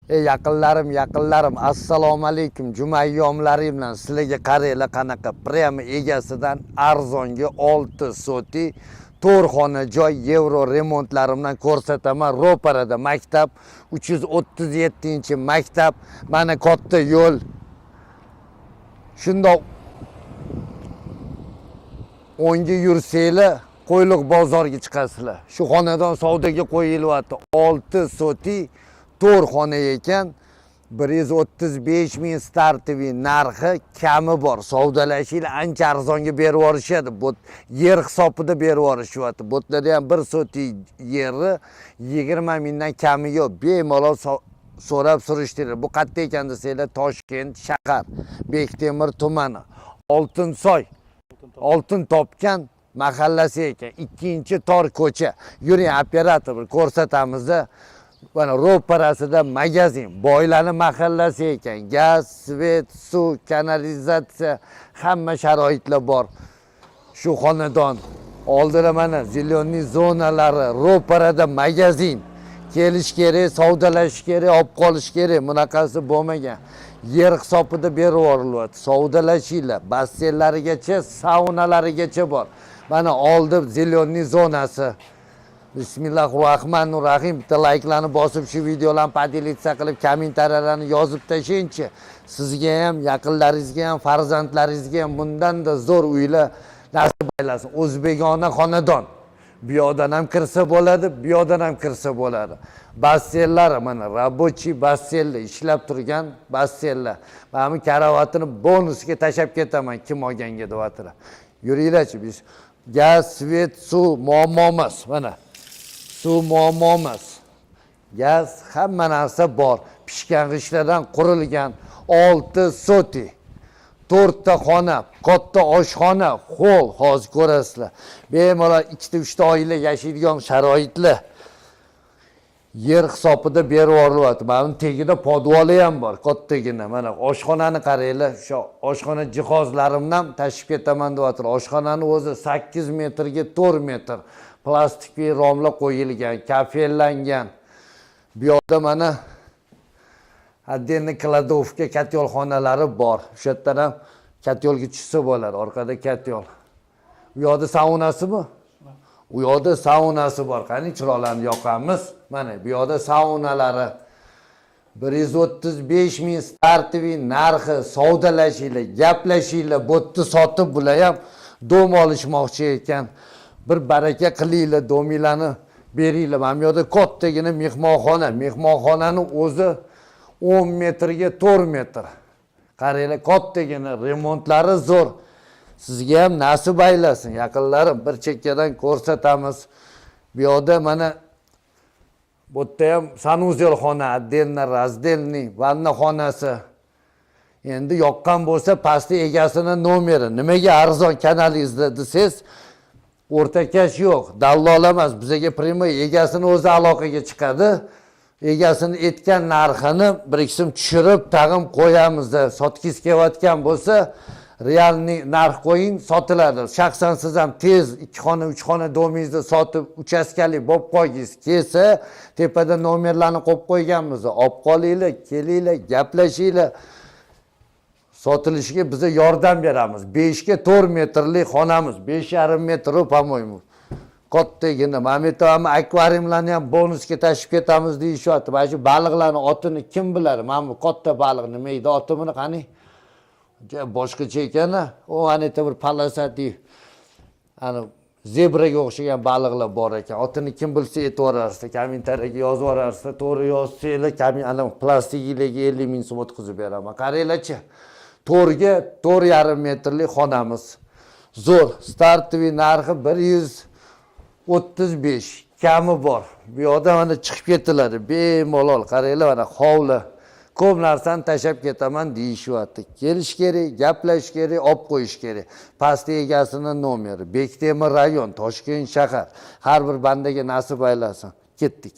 Yaqinlarim, assalomu alaykum. Juma ayyomlaring bilan sizlarga qaranglar qanaqa prema egasidan arzonga 6 soti to'rxona joy yevro remontlari bilan ko'rsataman. Ro'parada maktab, 337-maktab, mana katta yo'l. Shundoq o'ngga yursanglar, Qo'yliq bozorga chiqasizlar. Shu xonadon savdoga qo'yilyapti. 6 soti to'rxona ekan, 135 ming startiviy narxi, kami bor. Savdolashinglar ancha arzonga berib yorishadi. Bu yer hisobida berib yorishyapti. Botlarda ham 1 soti yeri 20 mingdan kami yo'q. Bemalol so'rab surishtiringlar. Bu qayerda ekan desanglar, Toshkent shahar, Bektemir tumani, Oltinsoy, Oltin topgan mahallasi ekan. 2-tor ko'cha. Yuring, operator bir ko'rsatamiz. Mana ro'parasida magazin, boylarning mahallasi ekan. Gaz, svet, suv, kanalizatsiya, hamma sharoitlar bor. Shu xonadon oldida mana zelyoniy zonalari, ro'parada magazin. Kelish kerak, savdolash kerak, olib qolish kerak. Bunaqasi bo'lmagan. Yer hisobida berib yorilyapti. Savdolashinglar, basseynlarigacha, saunalarigacha bor. Mana oldi zelyoniy zonasi. Bismillahirrohmanirrohim. Bitta like'larni bosib, shu videolarni podelitsiya qilib, kommentariyalarni yozib tashlaychi. Sizga ham, yaqinlaringizga ham, farzandlaringizga ham bundan-da zo'r uylar nasib aylasin. O'zbekona xonadon. Bu yoqdan ham kirsa bo'ladi, bu yoqdan ham kirsa bo'ladi. Basseynlar mana rabochiy basseynlar, ishlab turgan basseynlar. Mana karavatini bonusga tashab ketaman, kim olganga deyaptilar. Yuringlarchi, biz gaz, svet, suv muammo emas. Mana suv muammo emas. Gaz, hamma narsa bor. Pishgan g'ishtlardan qurilgan 6 soti. 4 ta xona, katta oshxona, hol, hozir ko'rasizlar. Bemalol 2-3 ta oila yashaydigan sharoitlar. Yer hisobida berib yorilyapti. Mana tagida podvoli ham bor, kattagina. Mana oshxonani qaranglar, shu oshxona jihozlarimni ham tashib ketaman deyaptilar. Oshxonani o'zi 8 metrga 4 metr plastikli romlar qo'yilgan, kafellangan. Bu yoqda mana отдельный kladovka, katyol xonalari bor. Shu yerdan ham katyolga tushsa bo'ladi, orqada katyol. Bu yoqda saunasimi? U yoqda saunasi bor. Qani chiroqlarni yoqamiz. Mana bu yoqda saunalari 135 ming startiviy narxi, savdolashinglar, gaplashinglar, bo'tni sotib bular ham dom olishmoqchi ekan. Bir baraka qilinglar, dominglarni beringlar. Mana bu yoqda kattagina mehmonxona. Mehmonxonani o'zi 10 metrga 4 metr. Qaranglar, kattagina, remontlari zo'r. Sizga ham nasib aylasin, yaqinlarim. Bir chekkadan ko'rsatamiz. Bu yoqda mana bu yerda ham sanuzel xona, отдельно разделный, vanna xonasi. Endi yoqqan bo'lsa, pastda egasining nomeri. Nimaga arzon kanalingizda desangiz, o'rtakash yo'q, dallol emas. Bizga prima egasini o'zi aloqaga chiqadi. Egasini aytgan narxini bir qism tushirib, tag'im qo'yamiz. Sotkiz kelayotgan bo'lsa, realniy narx qo'ying, sotiladi. Shaxsan siz ham tez 2 xona, 3 xona domingizni sotib, uchastkali bo'lib qo'ygingiz. Kelsa, tepada nomerlarni qo'yib qo'yganmiz. Olib qolinglar, kelinglar, gaplashinglar. Sotilishiga biz yordam beramiz. 5 ga 4 metrlik xonamiz, 5,5 metr, по-моему. Kattagina. Mameta ham akvariumlarni ham bonusga tashib ketamiz deyishyapti. Mana shu baliqlarning otini kim biladi? Mana bu katta baliq nima edi otimini qani? Boshqacha ekan. O anita bir palasati, ana zebraga o'xshagan baliqlar bor ekan. Otini kim bilsa aytib yuborarsiz, kommentariyaga yozib yuborarsiz. To'g'ri yozsanglar, ana plastikiga 50 ming so'm o'tkazib beraman. Qaranglarchi. 4 ga 4,5 metrlik xonamiz. Zo'r. Startiviy narxi 135, kami bor. Bu yoqda mana chiqib ketiladi, bemalol. Qaranglar, mana hovli. Ko'p narsani tashab ketaman deyishyapti. Kelish kerak, gaplash kerak, olib qo'yish kerak. Pastda egasining nomeri. Bektemir rayon, Toshkent shahar. Har bir bandaga nasib aylasin. Ketdik.